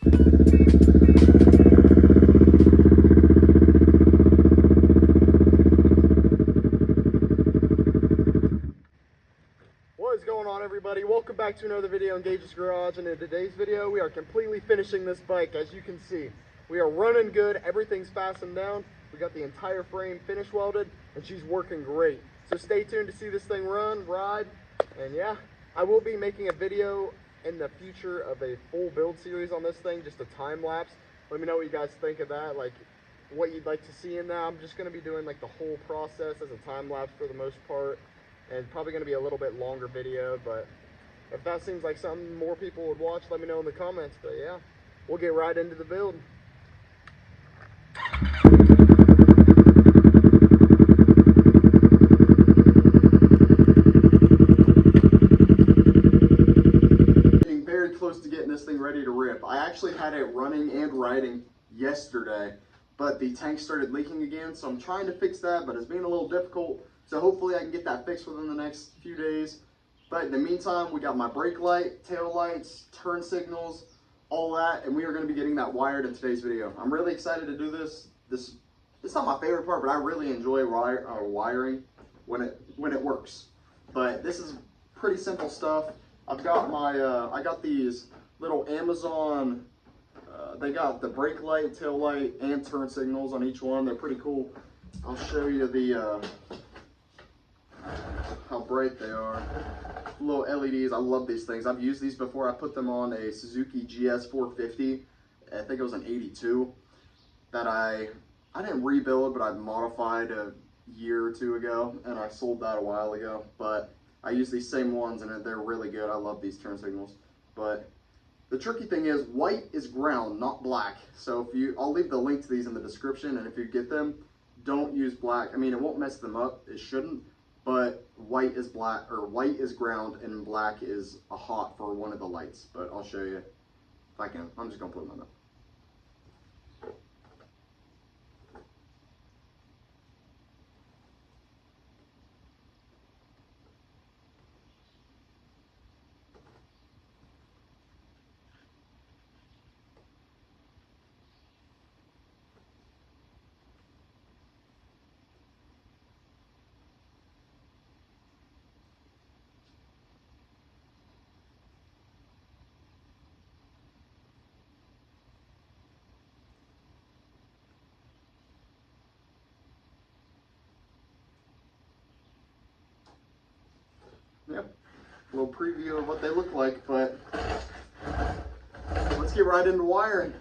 What is going on, everybody? Welcome back to another video in Gages Garage, and in today's video we are completely finishing this bike. As you can see, we are running good, everything's fastened down, we got the entire frame finish welded, and she's working great. So stay tuned to see this thing run, ride, and yeah, I will be making a video in the future of a full build series on this thing, just a time lapse. Let me know what you guys think of that, like what you'd like to see in that. I'm just going to be doing like the whole process as a time lapse for the most part, and probably going to be a little bit longer video, but if that seems like something more people would watch, let me know in the comments. But yeah, we'll get right into the build. Getting very close to getting this thing ready to rip. I actually had it running and riding yesterday, but the tank started leaking again, so I'm trying to fix that, but it's being a little difficult. So hopefully I can get that fixed within the next few days. But in the meantime, we got my brake light, tail lights, turn signals, all that, and we are going to be getting that wired in today's video. I'm really excited to do this. It's not my favorite part, but I really enjoy wiring when it works. But this is pretty simple stuff. I've got my I got these little Amazon. They got the brake light, tail light, and turn signals on each one. They're pretty cool. I'll show you the how bright they are. Little LEDs. I love these things. I've used these before. I put them on a Suzuki GS 450. I think it was an 82 that I didn't rebuild, but I modified a year or two ago, and I sold that a while ago. But I use these same ones, and they're really good. I love these turn signals. But the tricky thing is, white is ground, not black. So I'll leave the link to these in the description, and if you get them, don't use black. I mean, it won't mess them up. It shouldn't. But white is black, or white is ground, and black is a hot for one of the lights. But I'll show you if I can. I'm just gonna put them on. Yep, a little preview of what they look like, but let's get right into wiring.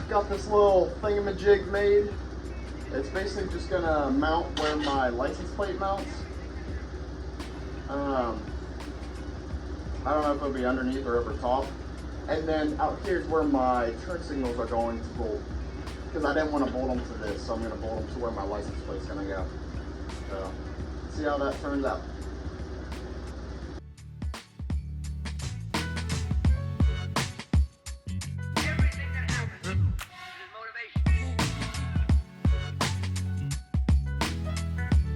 Got this little thingamajig made. It's basically just gonna mount where my license plate mounts. I don't know if it'll be underneath or over top. And then out here is where my turn signals are going to bolt, because I didn't want to bolt them to this, so I'm gonna bolt them to where my license plate's gonna go. So, see how that turns out.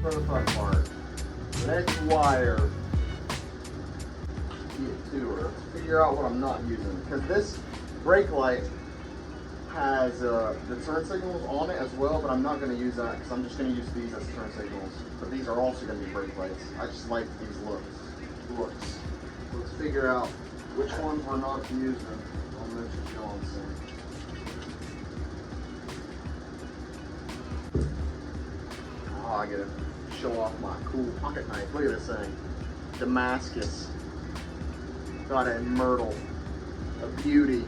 For the front part, next wire, get to her, figure out what I'm not using, because this brake light has the turn signals on it as well, but I'm not going to use that because I'm just going to use these as turn signals. But these are also going to be brake lights. I just like these looks. Let's figure out which ones we're not using on this Johnson. Oh, I gotta show off my cool pocket knife. Look at this thing. Damascus. Got it in Myrtle. A beauty.